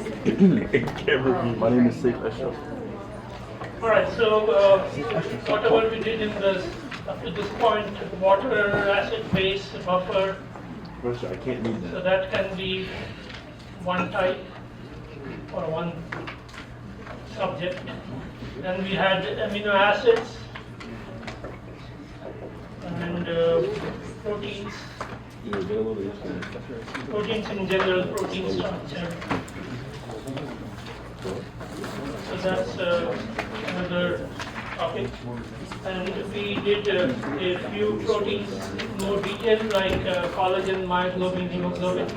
My name is Saif Ashraf. All right, so whatever we did in this, up to this point, water, acid, base, buffer, I can't read so that. that can be one type or one subject. Then we had amino acids and proteins. Proteins in general, protein structure. So that's another topic. And we did a few proteins in more detail, like collagen, myoglobin, hemoglobin.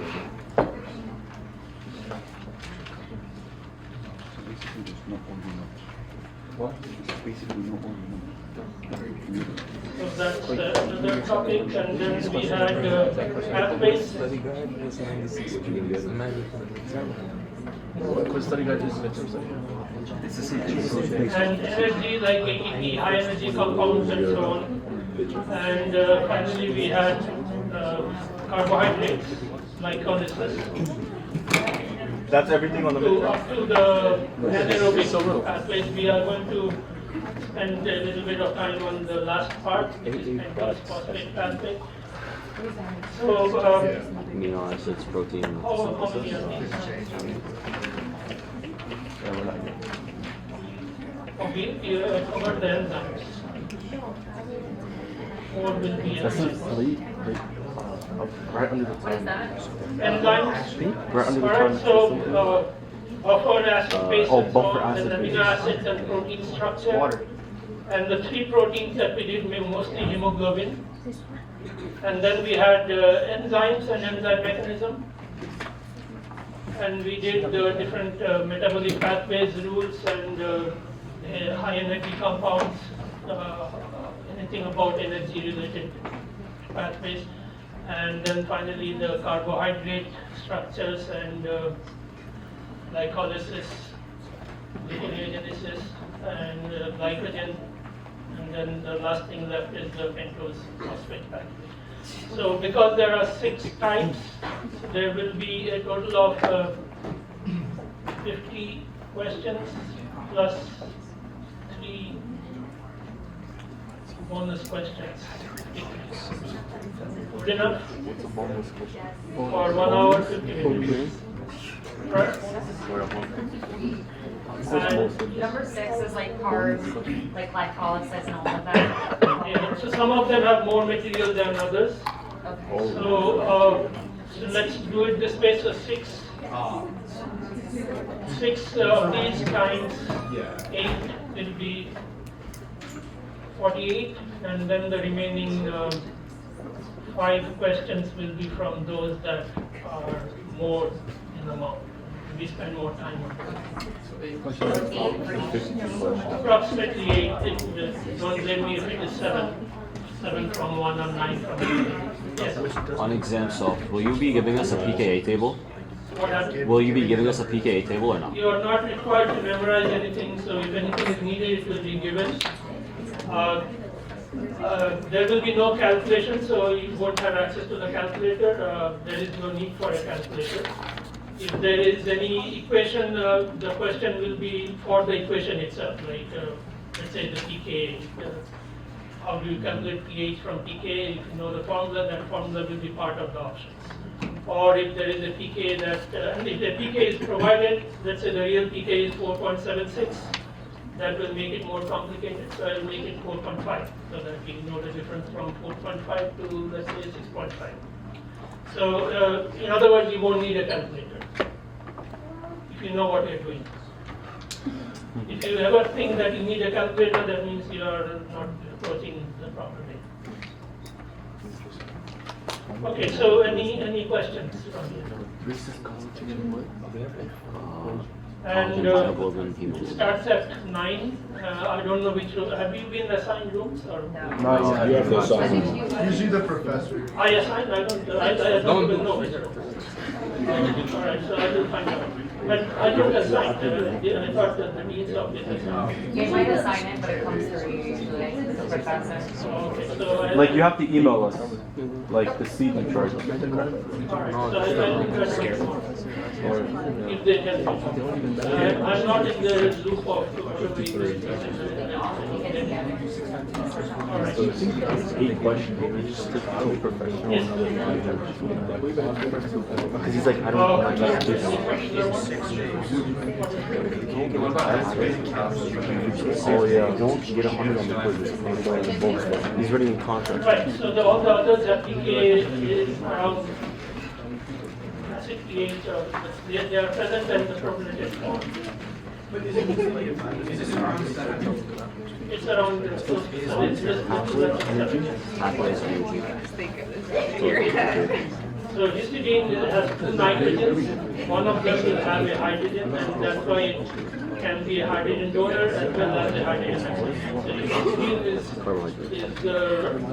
What? Basically, no So that's another topic. And then we had pathways. What study guide is And energy, like ATP, high energy compounds and so on. And finally we had carbohydrates, glycolysis, That's everything on the up to the anaerobic pathways. We are going to spend a little bit of time on the last part, which is pentose phosphate pathway. So, Amino acids, protein. how many of these? We covered the enzymes. 4 will be enzymes. Right under the What is tongue. that? Enzymes. Right under the Alright, tongue. so buffer acid, base, oh, and so buffer on, acid, and base. amino acids and protein structure. Water. And the 3 proteins that we did were mostly hemoglobin. And then we had enzymes and enzyme mechanism. And we did the different metabolic pathways, rules, and high energy compounds, anything about energy related pathways. And then finally the carbohydrate structures and glycolysis, gluconeogenesis, and glycogen. And then the last thing left is the pentose phosphate pathway. So because there are 6 types, there will be a total of 50 questions plus 3 bonus questions. Good enough? For 1 hour, 50 minutes. Right? And, Number 6 is like carbs, like glycolysis and all of that. yeah, so some of them have more material than others. Okay. So let's do it this way. So 6 of these times 8 will be 48, and then the remaining 5 questions will be from those that are more in amount. We spend more time on them. Approximately 8. Don't blame me if it is 7. 7 from one or 9 from another. Yes. On exam soft, will you be giving us a pKa table? What happened? Will you be giving us a pKa table or not? You are not required to memorize anything, so if anything is needed, it will be given. There will be no calculation, so you won't have access to the calculator. There is no need for a calculator. If there is any equation, the question will be for the equation itself, like let's say the pKa. How do you calculate pH from pKa? If you know the formula, that formula will be part of the options. Or if there is a pKa that, if the pKa is provided, let's say the real pKa is 4.76, that will make it more complicated, so I'll make it 4.5, so that you know the difference from 4.5 to, let's say, 6.5. So, in other words, you won't need a calculator, if you know what you're doing. If you ever think that you need a calculator, that means you are not approaching the proper way. Okay, so any questions from you? And Hemoglobin, it hemoglobin. starts at 9. I don't know which room. Have you been assigned rooms or? No, You have to assign. Usually the professor. I assigned. I don't even know which room. All right, so I will find out. But I don't assign, I thought that the needs of it is. You might assign it, but it comes through you usually, the professor. Okay, so I. Like you have to email us, like the signature. Alright, so I'll request more. If they help me. I'm not in the loop of whatever you Alright. 8 questions. We just took so professional. Yes. Because he's like, I don't know. Oh yeah. Don't get 100 on the quiz. He's ready in contract. Right, so all the others are PK is around 68, they are present and the probability is more. It's around, so it's just so histidine has 2 nitrogens, one of them will have a hydrogen, and that's why it can be a hydrogen donor as well as a hydrogen acceptor. So histidine is the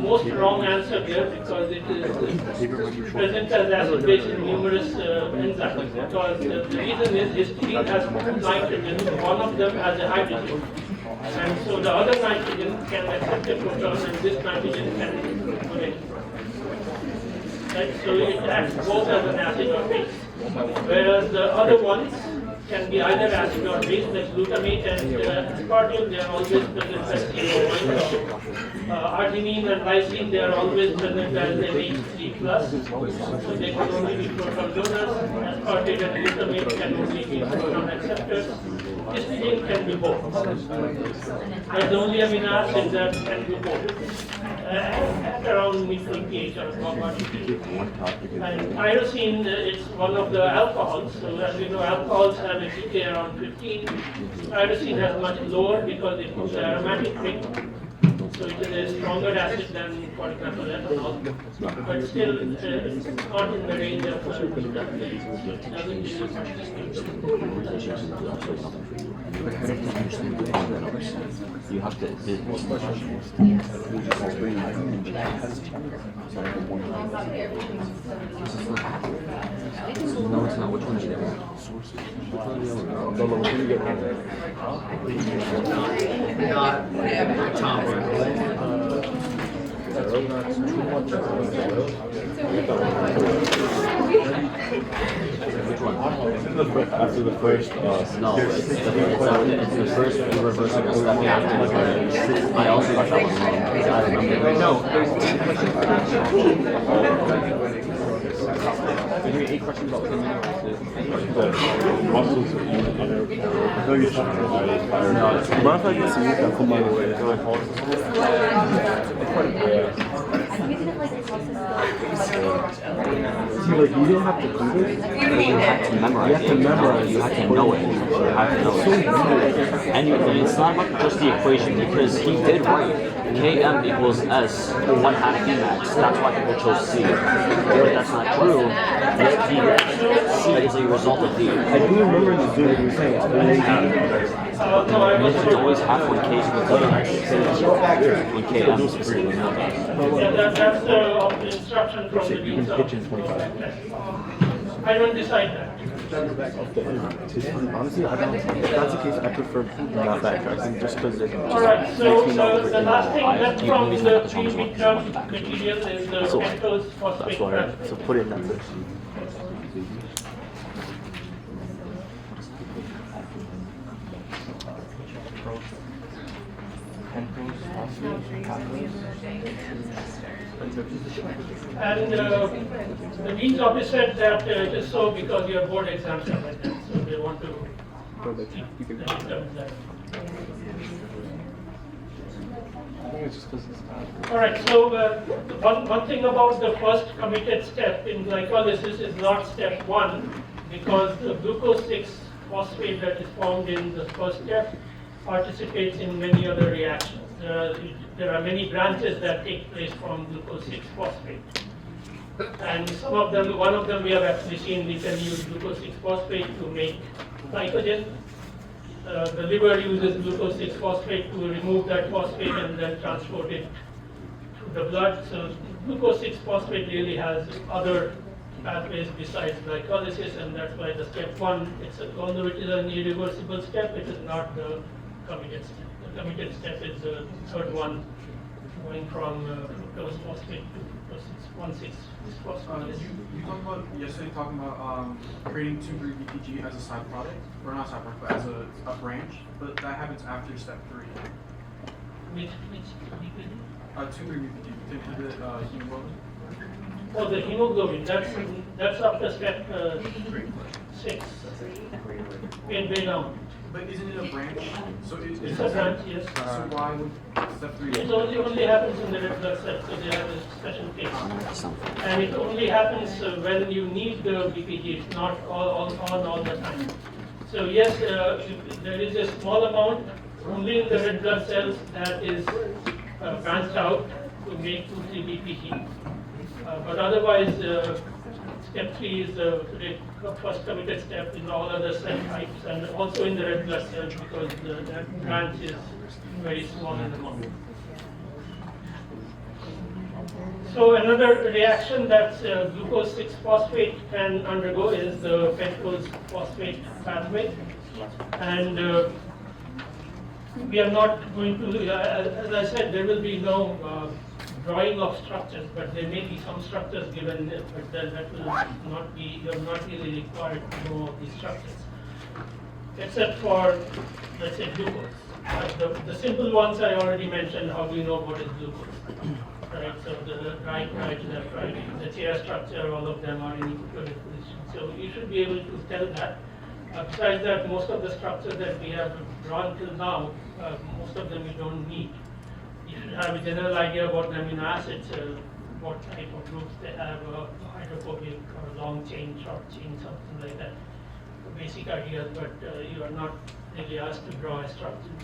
most wrong answer here because it is present as acid base in numerous enzymes. Because the reason is histidine has 2 nitrogens, one of them has a hydrogen. And so the other nitrogen can accept a proton and this nitrogen can donate. Right? So it acts both as an acid or base. Whereas the other ones can be either acid or base, like glutamate and aspartame, they are always present as CO1. Arginine and lysine, they are always present as NH3+. So they can only be proton donors. Aspartate and glutamate can only be proton acceptors. Histidine can be both. That's the only amino acid that can be both. At around neutral pH or above. And tyrosine, it's one of the alcohols. So as we know, alcohols have a pK around 15. Tyrosine has much lower because it is an aromatic ring. So it is a stronger acid than, for example, ethanol. But still, it's not in the range of doesn't give you You have to. No, it's not. Which one is it? After the first, No, it's the first irreversible step after the I also got that one wrong. I remember. No, there's 8 questions about the muscles are used under. No, you're talking about it. No, it's not. Mind if I can see you? I'll come my way. See, like, you didn't have to do this. You have to memorize it. You have to know it. You have to know it. And it's not about just the equation because he did write Km equals S 1/2 Emax. That's why people chose C. But that's not true. C is a result of D. I do remember the dude you were saying. It's always half when K is equal to when Km is equal to that's the instruction from the You can pitch in 25. I don't decide that. Honestly, I don't. If that's the case, I prefer not backtracking just because it Alright, so makes me know the last thing left from the have to pre-midterm material is the pentose phosphate That's why. fraction. So put it in that first. And the dean's office said that just so because your board exams are like that, so they want to keep the midterms there. Alright, so one thing about the first committed step in glycolysis is not step 1 because the glucose 6-phosphate that is formed in the first step participates in many other reactions. There are many branches that take place from glucose 6-phosphate. And some of them, one of them we have actually seen we can use glucose 6-phosphate to make glycogen. The liver uses glucose 6-phosphate to remove that phosphate and then transport it to the blood. So glucose 6-phosphate really has other pathways besides glycolysis, and that's why the step 1, although it is an irreversible step, it is not the committed step. The committed step is the third one, going from fructose phosphate to fructose 1,6-phosphate. You talked about yesterday talking about creating 2,3-BPG as a side product, or not side product, but as a branch, but that happens after step 3. Which BPG? 2,3-BPG to inhibit hemoglobin. Oh, the hemoglobin, that's after step 6. Way down. But isn't it a branch? So It's a branch, yes. So why would step 3? It only happens in the red blood cells, so they have a special case. And it only happens when you need the BPG, it's not all the time. So yes, there is a small amount only in the red blood cells that is branched out to make 2,3-BPG. But otherwise, step 3 is the first committed step in all other cell types, and also in the red blood cells because that branch is very small in amount. So another reaction that glucose 6-phosphate can undergo is the pentose phosphate pathway, and we are not going to, as I said, there will be no drawing of structures, but there may be some structures given, but that will not be, you're not really required to know these structures, except for, let's say, glucose. The simple ones I already mentioned. How do you know what is glucose? Right, so the right, left, right, the chair structure, all of them are in equilibrium position. So you should be able to tell that. Besides that, most of the structures that we have drawn till now, most of them you don't need. You should have a general idea about the amino acids, what type of groups they have, hydrophobic or long chain, short chain, something like that. Basic ideas, but you are not really asked to draw a structure.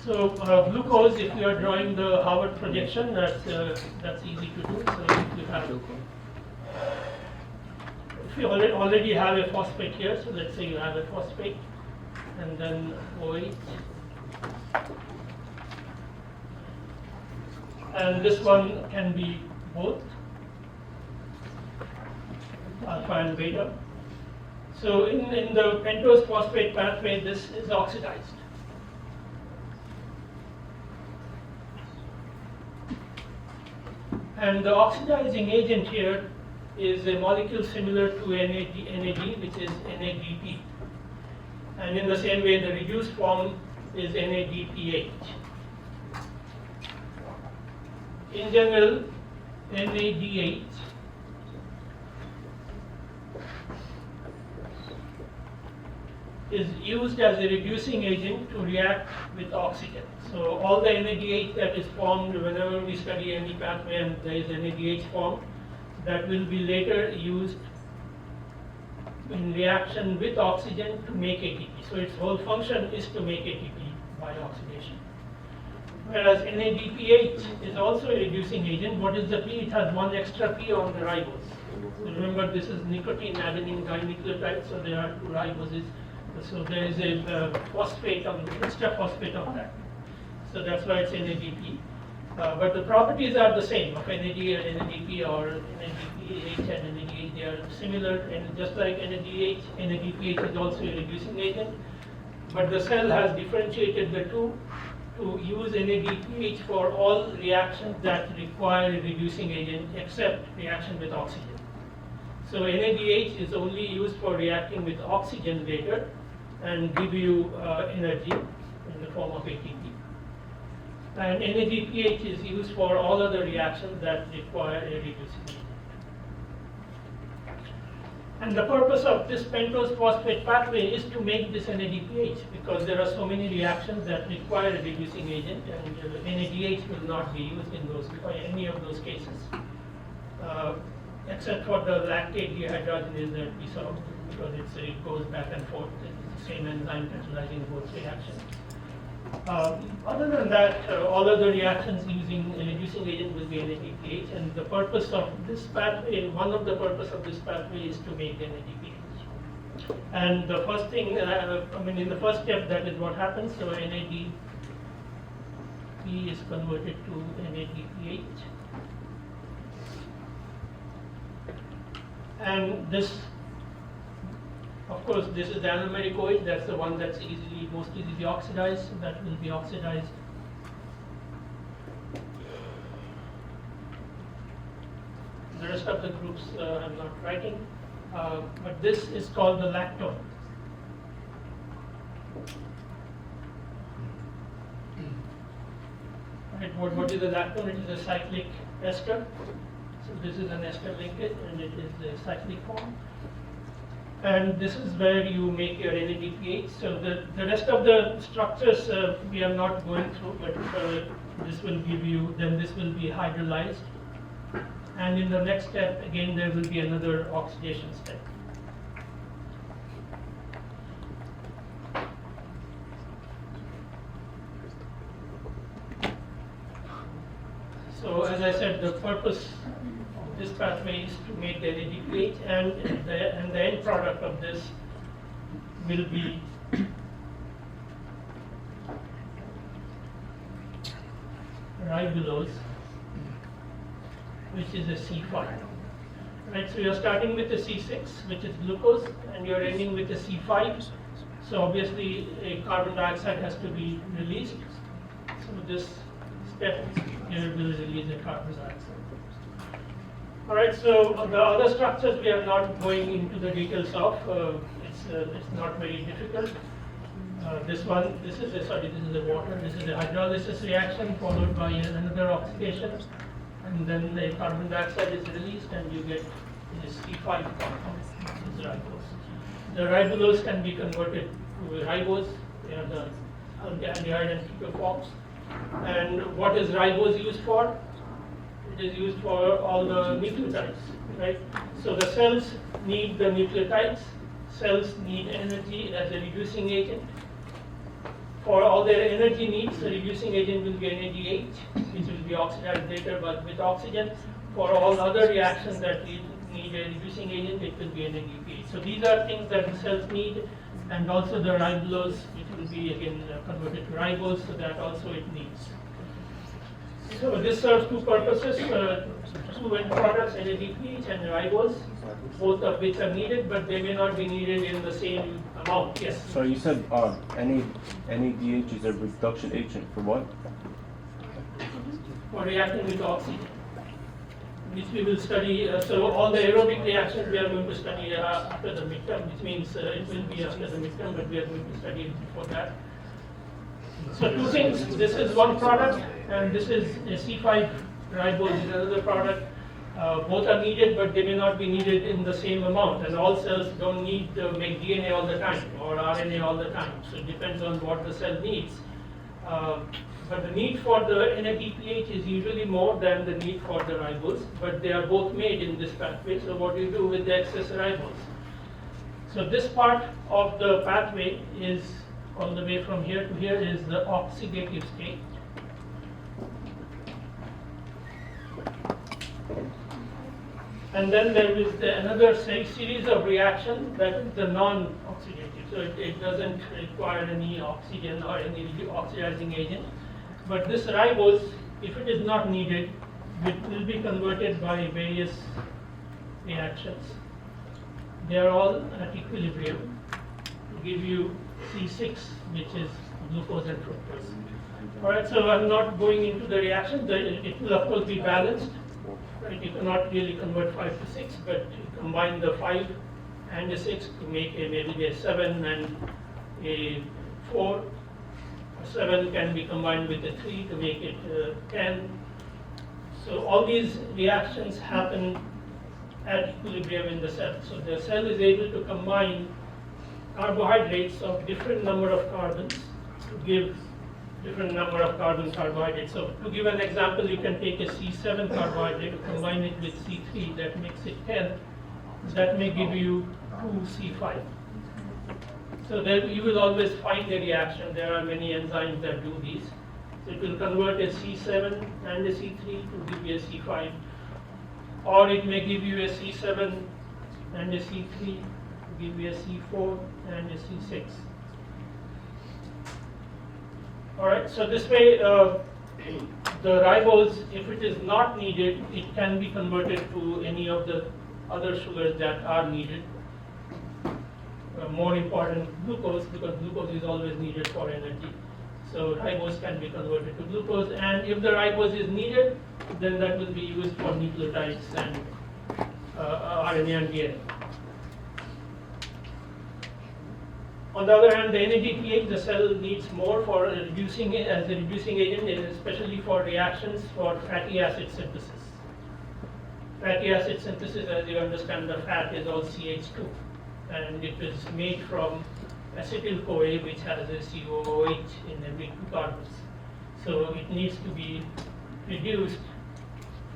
So glucose, if you are drawing the Howard projection, that's easy to do. So if you already have a phosphate here, so let's say you have a phosphate, and then OH, and this one can be both alpha and beta. So in the pentose phosphate pathway, this is oxidized. And the oxidizing agent here is a molecule similar to NAD, which is NADP. And in the same way, the reduced form is NADPH. In general, NADH is used as a reducing agent to react with oxygen. So all the NADH that is formed whenever we study any pathway and there is NADH formed, that will be later used in reaction with oxygen to make ATP. So its whole function is to make ATP by oxidation. Whereas NADPH is also a reducing agent. What is the P? It has one extra P on the ribose. So remember, this is nicotine adenine dinucleotide, so there are 2 riboses. So there is a phosphate on the extra phosphate of that. So that's why it's NADP. But the properties are the same of NAD and NADP, or NADPH and NADH. They are similar, and just like NADH, NADPH is also a reducing agent. But the cell has differentiated the two to use NADPH for all reactions that require a reducing agent except reaction with oxygen. So NADH is only used for reacting with oxygen later and give you energy in the form of ATP. And NADPH is used for all other reactions that require a reducing agent. And the purpose of this pentose phosphate pathway is to make this NADPH, because there are so many reactions that require a reducing agent, and NADH will not be used in those or any of those cases, except for the lactate dehydrogenase that we saw, because it goes back and forth. It's the same enzyme catalyzing both reactions. Other than that, all other reactions using a reducing agent will be NADPH, and the purpose of this pathway, one of the purpose of this pathway is to make NADPH. And the first thing, in the first step, that is what happens. So NADPH NADP is converted to NADPH. And this, of course, this is the anomeric OH, that's the one that's most easily oxidized, so that will be oxidized. The rest of the groups I'm not writing, but this is called the lactone. Right, what is the lactone? It is a cyclic ester. So this is an ester linkage and it is the cyclic form. And this is where you make your NADPH. So the rest of the structures we are not going through, but this will give you, then this will be hydrolyzed. And in the next step, again, there will be another oxidation step. So as I said, the purpose of this pathway is to make the NADPH, and the end product of this will be ribulose, which is a C5. Right, so you're starting with the C6, which is glucose, and you're ending with the C5. So obviously, a carbon dioxide has to be released. So this step here will release a carbon dioxide. All right, so the other structures we are not going into the details of. It's not very difficult. This is the water. This is the hydrolysis reaction followed by another oxidation, and then the carbon dioxide is released, and you get this C5 compound, which is ribose. The ribulose can be converted to ribose. They are the aldehyde and ketone forms. And what is ribose used for? It is used for all the nucleotides, right? So the cells need the nucleotides. Cells need energy as a reducing agent. For all their energy needs, the reducing agent will be NADH, which will be oxidized later but with oxygen. For all other reactions that need a reducing agent, it will be NADPH. So these are things that the cells need, and also the ribulose, which will be again converted to ribose, so that also it needs. So this serves two purposes, two end products, NADPH and ribose, both of which are needed, but they may not be needed in the same amount. Yes? So you said NADH is a reduction agent for what? For reacting with oxygen, which we will study. So all the aerobic reactions we are going to study after the midterm, which means it will be after the midterm, but we are going to study it before that. So two things, this is one product, and this is a C5 ribose is another product. Both are needed, but they may not be needed in the same amount, and all cells don't need to make DNA all the time or RNA all the time. So it depends on what the cell needs. But the need for the NADPH is usually more than the need for the ribose, but they are both made in this pathway. So what do you do with the excess ribose? So this part of the pathway is all the way from here to here is the oxidative state. And then there is another series of reactions that is the non-oxidative. So it doesn't require any oxygen or any oxidizing agent. But this ribose, if it is not needed, it will be converted by various reactions. They are all at equilibrium to give you C6, which is glucose and fructose. All right, so I'm not going into the reaction. It will of course be balanced. Right? You cannot really convert 5 to 6, but you combine the 5 and the 6 to make maybe a 7 and a 4. 7 can be combined with a 3 to make it 10. So all these reactions happen at equilibrium in the cell. So the cell is able to combine carbohydrates of different number of carbons to give different number of carbohydrates. So to give an example, you can take a C7 carbohydrate, combine it with C3, that makes it 10. That may give you 2 C5. So there you will always find a reaction. There are many enzymes that do these. So it will convert a C7 and a C3 to give you a C5. Or it may give you a C7 and a C3 to give you a C4 and a C6. All right, so this way the ribose, if it is not needed, it can be converted to any of the other sugars that are needed. More important, glucose, because glucose is always needed for energy. So ribose can be converted to glucose, and if the ribose is needed, then that will be used for nucleotides and RNA and DNA. On the other hand, the NADPH, the cell needs more for reducing it as a reducing agent, especially for reactions for fatty acid synthesis. Fatty acid synthesis, as you understand, the fat is all CH2, and it is made from acetyl-CoA, which has a COOH in every 2 carbons. So it needs to be reduced.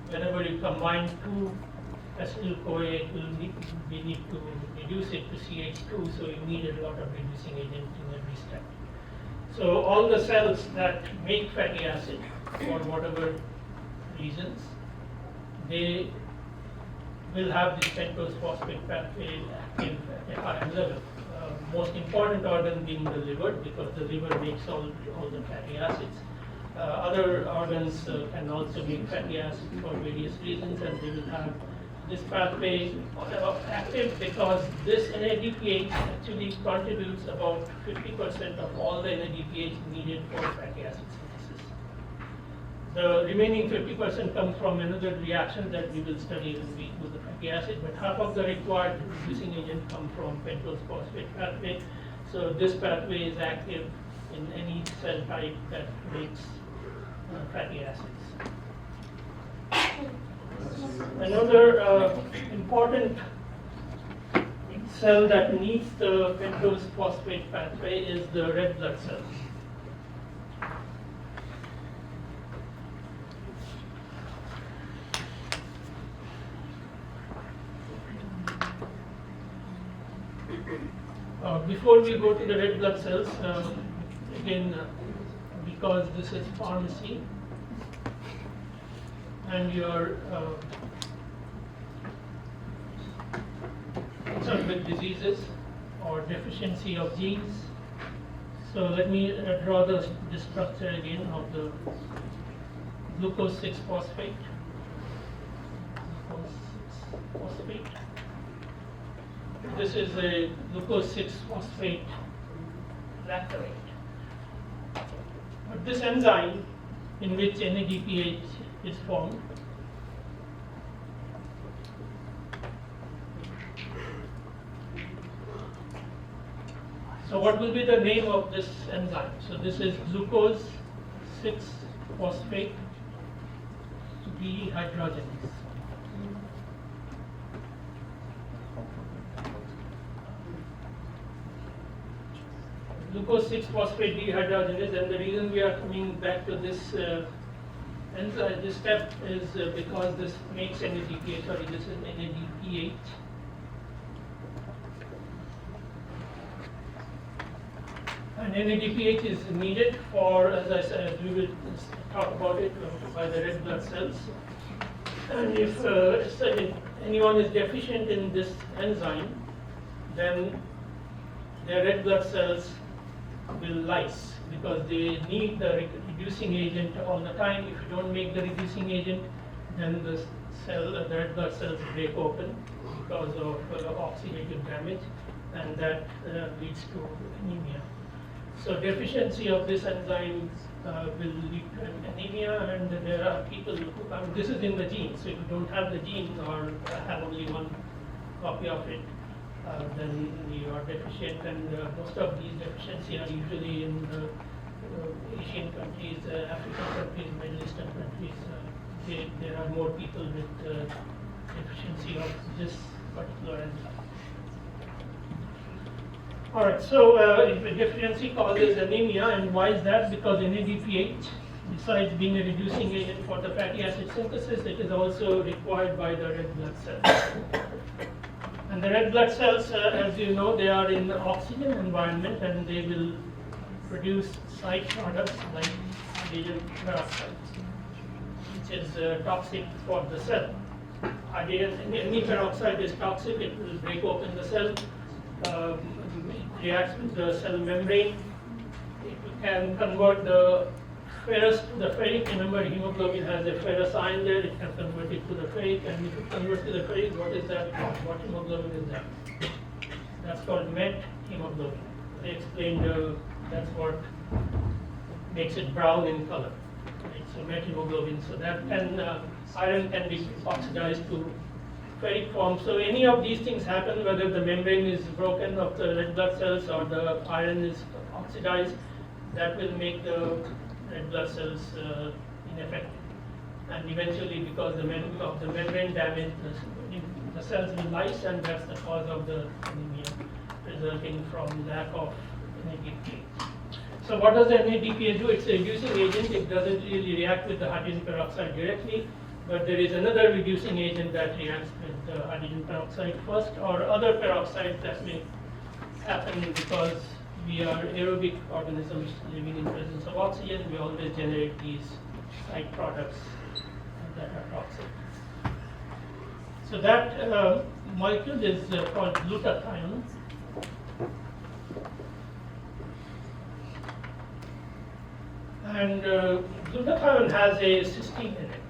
Whenever you combine 2 acetyl-CoA, we need to reduce it to CH2, so you need a lot of reducing agent in every step. So all the cells that make fatty acid, for whatever reasons, they will have this pentose phosphate pathway active at a higher level. Most important organ being the liver, because the liver makes all the fatty acids. Other organs can also make fatty acid for various reasons, and they will have this pathway active because this NADPH actually contributes about 50% of all the NADPH needed for fatty acid synthesis. The remaining 50% comes from another reaction that we will study when we do the fatty acid, but half of the required reducing agent come from pentose phosphate pathway. So this pathway is active in any cell type that makes fatty acids. Another important cell that needs the pentose phosphate pathway is the red blood cells. Before we go to the red blood cells, again, because this is pharmacy, and you're concerned with diseases or deficiency of genes. So let me draw the structure again of the glucose 6-phosphate. This is a glucose 6-phosphate lactate. But this enzyme in which NADPH is formed so what will be the name of this enzyme? So this is glucose 6-phosphate dehydrogenase. Glucose 6-phosphate dehydrogenase, and the reason we are coming back to this enzyme, this step is because this makes NADPH, sorry, this is NADPH. And NADPH is needed for, as I said, we will talk about it by the red blood cells. And if anyone is deficient in this enzyme, then their red blood cells will lyse because they need the reducing agent all the time. If you don't make the reducing agent, then the red blood cells break open because of oxidative damage, and that leads to anemia. So deficiency of this enzyme will lead to anemia, and there are people who, this is in the gene, so if you don't have the gene or have only one copy of it, then you are deficient, and most of these deficiencies are usually in Asian countries, African countries, Middle Eastern countries. There are more people with deficiency of this particular enzyme. Alright, so deficiency causes anemia, and why is that? Because NADPH, besides being a reducing agent for the fatty acid synthesis, it is also required by the red blood cells. And the red blood cells, as you know, they are in the oxygen environment, and they will produce side products like hydrogen peroxide, which is toxic for the cell. Any peroxide is toxic, it will break open the cell, it reacts with the cell membrane, it can convert the ferrous to the ferric. Remember, hemoglobin has a ferrous ion there, it can convert it to the ferric, and if it converts to the ferric, what is that? What hemoglobin is that? That's called met hemoglobin. They explained that's what makes it brown in color. Right? So met hemoglobin. So that can iron can be oxidized to ferric form. So any of these things happen, whether the membrane is broken of the red blood cells or the iron is oxidized, that will make the red blood cells ineffective. And eventually, because of the membrane damage, the cells will lyse, and that's the cause of the anemia resulting from lack of NADPH. So what does the NADPH do? It's a reducing agent. It doesn't really react with the hydrogen peroxide directly, but there is another reducing agent that reacts with hydrogen peroxide first, or other peroxides that may happen because we are aerobic organisms living in presence of oxygen. We always generate these side products that are toxic. So that molecule is called glutathione. And glutathione has a cysteine in it.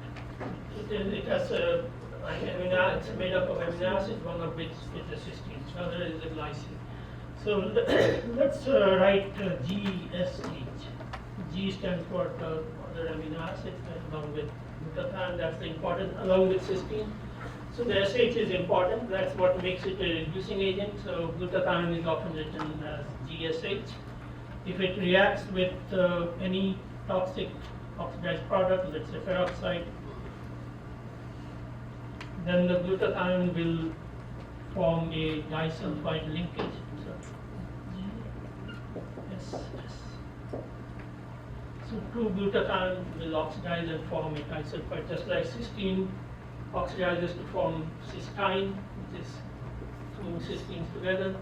It has it's made up of amino acids, one of which is a cysteine, the other is a glycine. So let's write GSH. G stands for the other amino acid along with glutathione, that's the important, along with cysteine. So the SH is important, that's what makes it a reducing agent. So glutathione is often written as GSH. If it reacts with any toxic oxidized product, let's say peroxide, then the glutathione will form a disulfide linkage. So 2-glutathione will oxidize and form a disulfide, just like cysteine oxidizes to form cysteine, which is 2 cysteines together.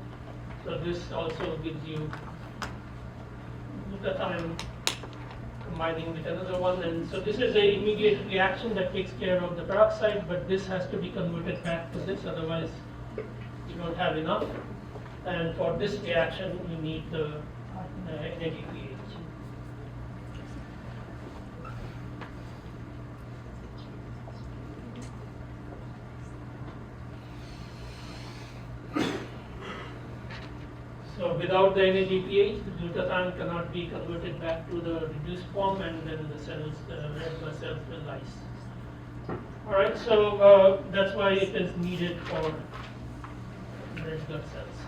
So this also gives you glutathione combining with another one, and so this is an immediate reaction that takes care of the peroxide, but this has to be converted back to this, otherwise you don't have enough. And for this reaction, you need the NADPH. So without the NADPH, the glutathione cannot be converted back to the reduced form, and then the cells, the red blood cells will lyse. All right, so that's why it is needed for red blood cells.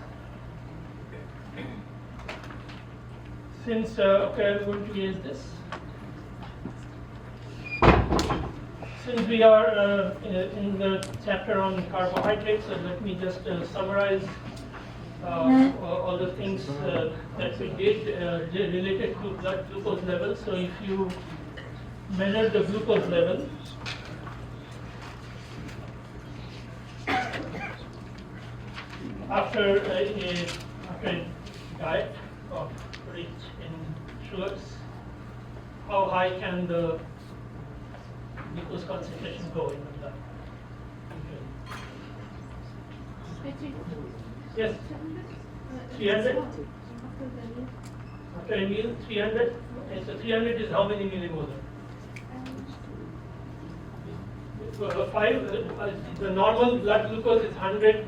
Since, okay, I'm going to use this. Since we are in the chapter on carbohydrates, so let me just summarize all the things that we did related to blood glucose level. So if you measure the glucose level, after a diet of rich in sugars, how high can the glucose concentration go in the blood? Yes, 300? After a meal, 300? Okay, so 300 is how many millimolar? 5, the normal blood glucose is 100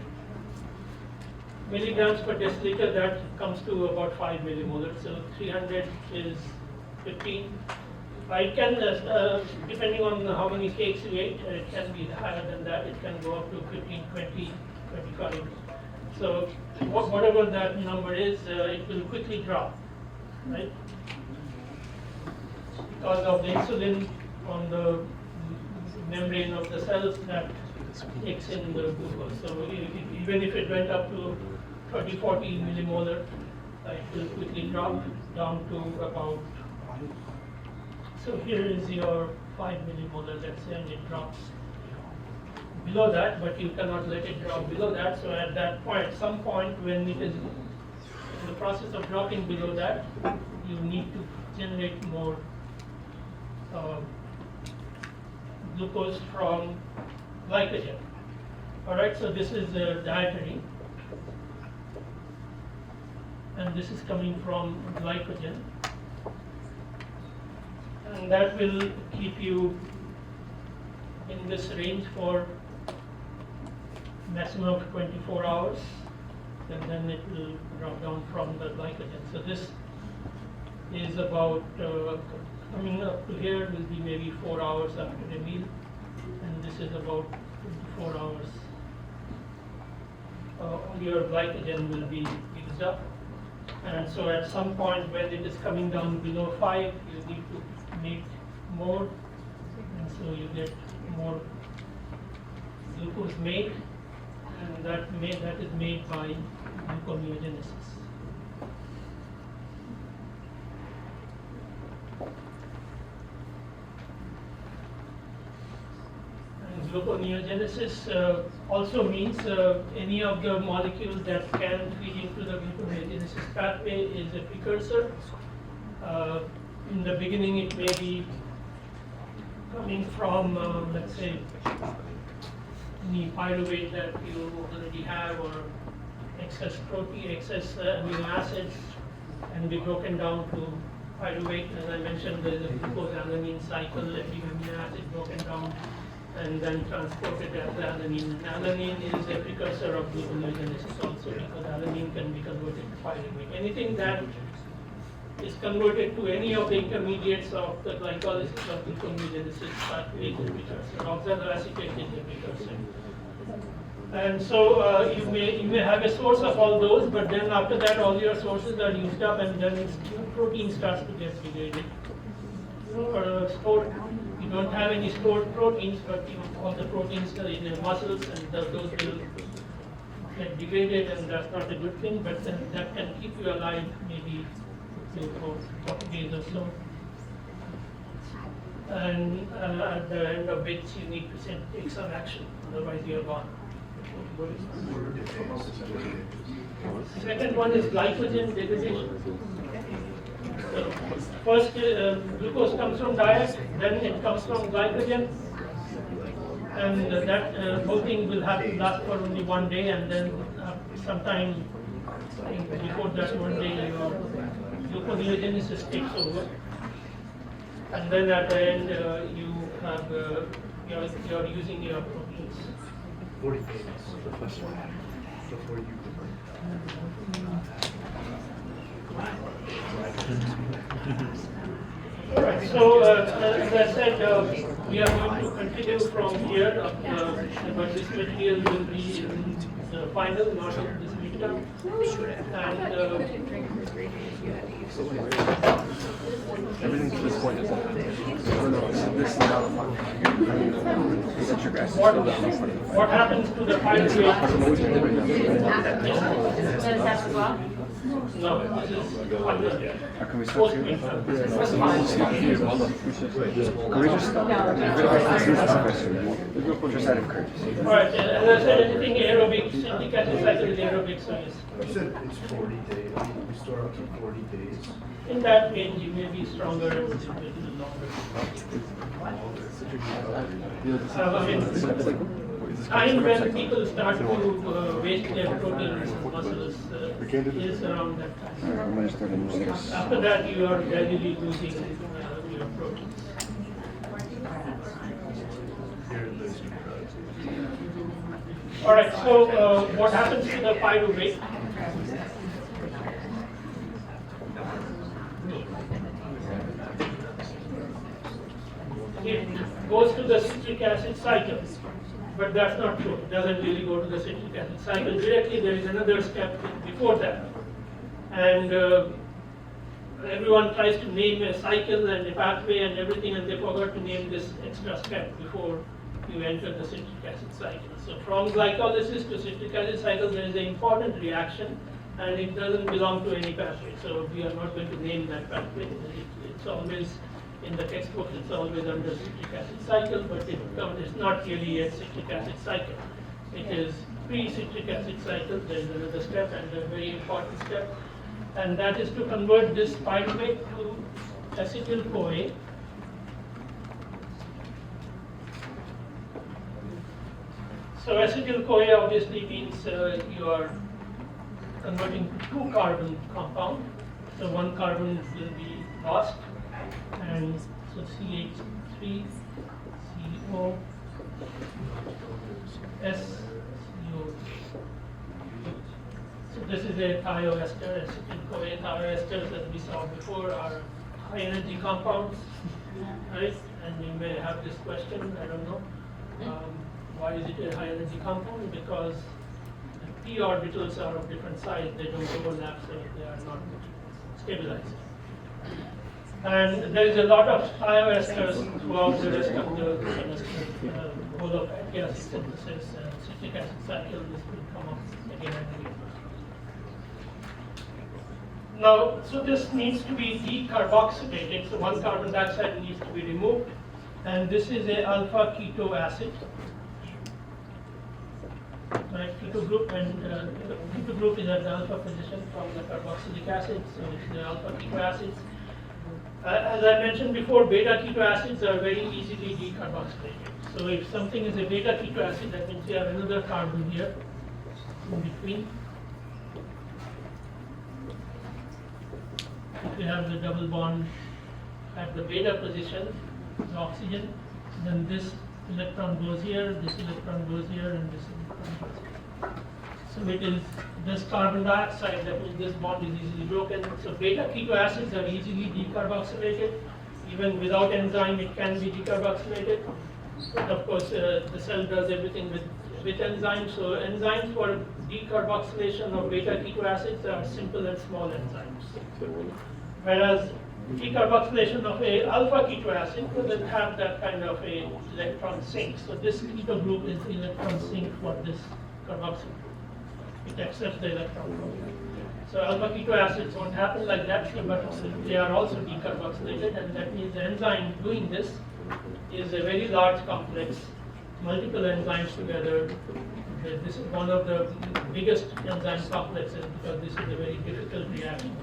milligrams per deciliter, that comes to about 5 millimolar. So 300 is 15. It can, depending on how many cakes you ate, it can be higher than that. It can go up to 15, 20, 25. So whatever that number is, it will quickly drop, right? Because of the insulin on the membrane of the cells that takes in the glucose. So even if it went up to 30, 40 millimolar, it will quickly drop down to about, so here is your 5 millimolar, let's say, and it drops below that, but you cannot let it drop below that. So at that point, some point when it is in the process of dropping below that, you need to generate more glucose from glycogen. All right, so this is dietary, and this is coming from glycogen. and that will keep you in this range for maximum of 24 hours, and then it will drop down from the glycogen. So this is about, coming up to here will be maybe 4 hours after a meal, and this is about 24 hours. Your glycogen will be used up. And so at some point when it is coming down below 5, you need to make more, and so you get more glucose made, and that is made by gluconeogenesis. And gluconeogenesis also means any of the molecules that can feed into the gluconeogenesis pathway is a precursor. In the beginning, it may be coming from, let's say, any pyruvate that you already have, or excess protein, excess amino acids, and be broken down to pyruvate. As I mentioned, there is a glucosalanine cycle, every amino acid broken down and then transported as alanine. And alanine is a precursor of gluconeogenesis also, because alanine can be converted to pyruvate. Anything that is converted to any of the intermediates of the glycolysis of gluconeogenesis pathway is a precursor. Oxaloacetate is a precursor. And so you may have a source of all those, but then after that all your sources are used up, and then protein starts to get degraded. You don't have any stored proteins, but all the proteins are in your muscles, and those will get degraded, and that's not a good thing, but then that can keep you alive maybe for 40 days or so. And at the end of which you need to take some action, otherwise you're gone. Second one is glycogen degradation. So first, glucose comes from diet, then it comes from glycogen, and that whole thing will have to last for only 1 day, and then sometime before that 1 day, your gluconeogenesis takes over, and then at the end you have you're using your proteins. 40 days before you Alright, so as I said, we are going to continue from here, but this material will be in the final, not in this midterm. And everything to this point is this is not what happens to the pyruvate? Does that as well? No, this is Can we start here? Can we just stop? Just out of courtesy. Alright, as I said, anything aerobic, citric acid cycle is aerobic, so yes. You said it's 40 days, we store up to 40 days. In that range, you may be stronger and a little longer. Time when people start to waste their proteins and muscles is around that time. After that, you are gradually losing your proteins. All right. So, what happens to the pyruvate? It goes to the citric acid cycle, but that's not true. It doesn't really go to the citric acid cycle directly. There is another step before that, and everyone tries to name a cycle and a pathway and everything, and they forgot to name this extra step before you enter the citric acid cycle. So from glycolysis to citric acid cycle, there is an important reaction, and it doesn't belong to any pathway. So we are not going to name that pathway. It's always in the textbook, it's always under citric acid cycle, but it's not really a citric acid cycle. It is pre-citric acid cycle. There is another step, and a very important step, and that is to convert this pyruvate to acetyl-CoA. So acetyl-CoA obviously means you are converting to 2-carbon compound. So 1 carbon will be lost, and So CH3, CO, SCO. So this is a thioester, acetyl-CoA. Thioesters, as we saw before, are high energy compounds, right? And you may have this question, I don't know. Why is it a high energy compound? Because the p orbitals are of different size, they don't overlap, so they are not stabilized. And there is a lot of thioesters throughout the rest of the whole of fatty acid synthesis and citric acid cycle. This will come up again and again. Now, so this needs to be decarboxylated, so one carbon dioxide needs to be removed, and this is a alpha keto acid. Right, keto group, and keto group is at the alpha position from the carboxylic acid, so it's the alpha keto acids. As I mentioned before, beta keto acids are very easily decarboxylated. So if something is a beta keto acid, that means you have another carbon here in between. If you have the double bond at the beta position, the oxygen, then this electron goes here, this electron goes here, and this electron goes here. So it is this carbon dioxide, that means this bond is easily broken. So beta keto acids are easily decarboxylated. Even without enzyme, it can be decarboxylated. But of course, the cell does everything with enzymes. So enzymes for decarboxylation of beta keto acids are simple and small enzymes. Whereas decarboxylation of a alpha keto acid doesn't have that kind of a electron sink. So this keto group is the electron sink for this carboxyl group. It accepts the electron from it. So alpha keto acids won't happen like that, but they are also decarboxylated, and that means the enzyme doing this is a very large complex, multiple enzymes together. This is one of the biggest enzyme complexes because this is a very difficult reaction.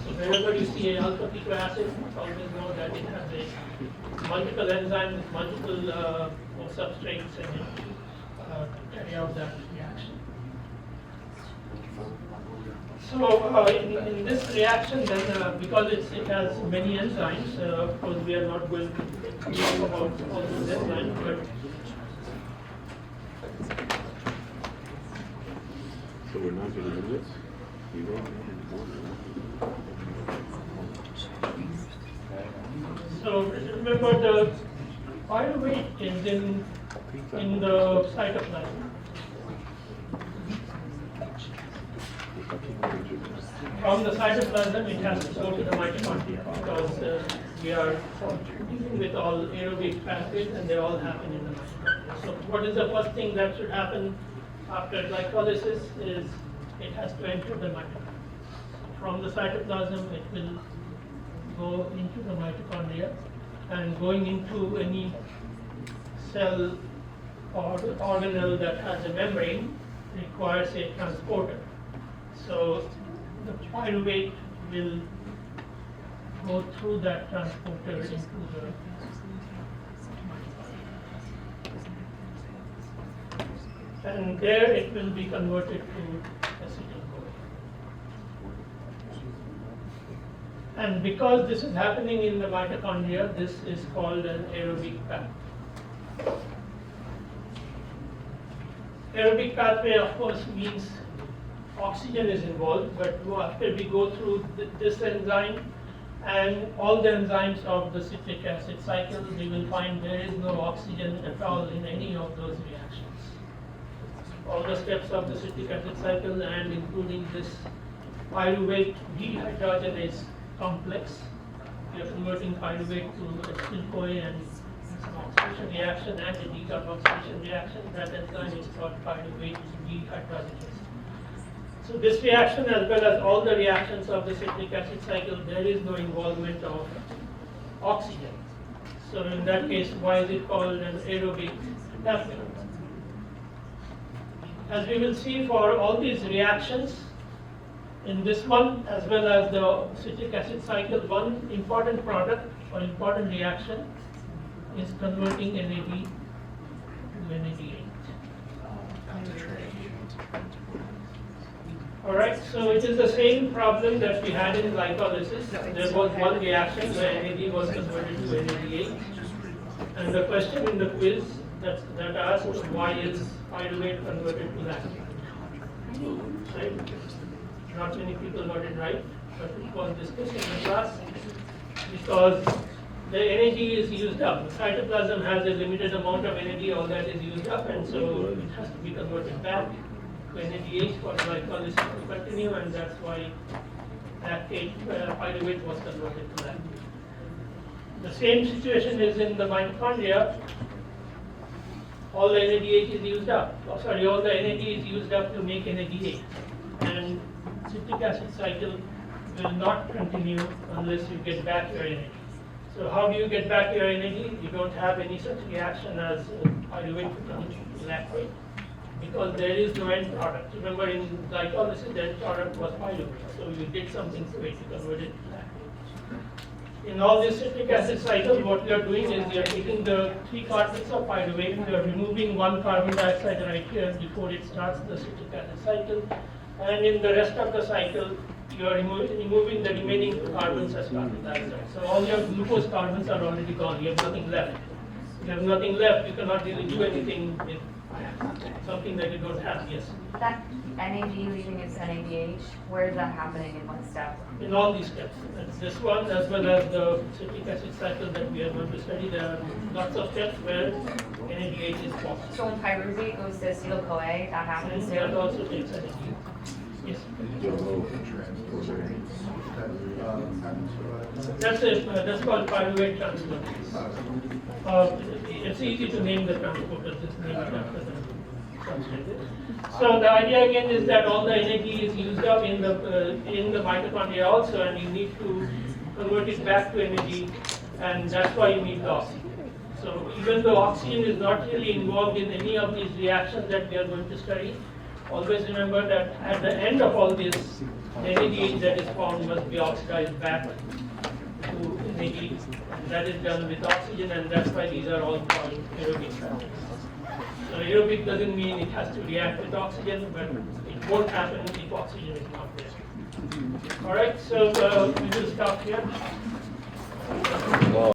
So wherever you see a alpha keto acid, always know that it has a multiple enzymes, multiple substrates, and carry out that reaction. So in this reaction, then because it has many enzymes, of course we are not going to talk about all these enzymes, but So we're not going to do this? You go. so remember the pyruvate is in the cytoplasm. From the cytoplasm, it has to go to the mitochondria because we are dealing with all aerobic pathways and they all happen in the mitochondria. So what is the first thing that should happen after glycolysis is it has to enter the mitochondria. From the cytoplasm, it will go into the mitochondria, and going into any cell or organelle that has a membrane requires a transporter. So the pyruvate will go through that transporter into the and there it will be converted to acetyl-CoA. And because this is happening in the mitochondria, this is called an aerobic pathway. Aerobic pathway, of course, means oxygen is involved, but after we go through this enzyme and all the enzymes of the citric acid cycle, we will find there is no oxygen at all in any of those reactions. All the steps of the citric acid cycle and including this pyruvate dehydrogenase complex, we are converting pyruvate to acetyl-CoA and some oxidation reaction and a decarboxylation reaction. That enzyme is called pyruvate dehydrogenase. So this reaction, as well as all the reactions of the citric acid cycle, there is no involvement of oxygen. So in that case, why is it called an aerobic pathway? As we will see for all these reactions, in this one, as well as the citric acid cycle, one important product or important reaction is converting NAD to NADH. All right, so it is the same problem that we had in glycolysis. There was one reaction where NAD was converted to NADH. And the question in the quiz that asked why is pyruvate converted to lactate? Right? Not many people got it right, but it was discussed in the class because the NAD is used up. The cytoplasm has a limited amount of NAD, all that is used up, and so it has to be converted back to NADH for glycolysis to continue, and that's why lactate, pyruvate was converted to lactate. The same situation is in the mitochondria. All the NADH is used up. Oh, sorry, all the NAD is used up to make NADH, and citric acid cycle will not continue unless you get back your NAD. So how do you get back your NAD? You don't have any such reaction as pyruvate becomes lactate because there is no end product. Remember in glycolysis the end product was pyruvate, so you did something to it to convert it to lactate. In all this citric acid cycle, what you are doing is you are taking the 3 carbons of pyruvate, you are removing 1 carbon dioxide right here before it starts the citric acid cycle, and in the rest of the cycle, you are removing the remaining 2 carbons as carbon dioxide. So all your glucose carbons are already gone. You have nothing left. You have nothing left. You cannot really do anything with something that you don't have. Yes. That NAD leaving its NADH, where is that happening in what step? In all these steps, that's this one as well as the citric acid cycle that we are going to study. There are lots of steps where NADH is formed. So when pyruvate goes to acetyl-CoA, that happens And that too? also takes NAD. Yes. That's called pyruvate transportase. It's easy to name the transporters, just name it after the substrate. So the idea again is that all the NAD is used up in the mitochondria also, and you need to convert it back to NAD, and that's why you need the oxygen. So even though oxygen is not really involved in any of these reactions that we are going to study, always remember that at the end of all this, NADH that is formed must be oxidized back to NAD. That is done with oxygen, and that's why these are all called aerobic reactions. So aerobic doesn't mean it has to react with oxygen, but it won't happen if oxygen is not there. All right, so we will stop here.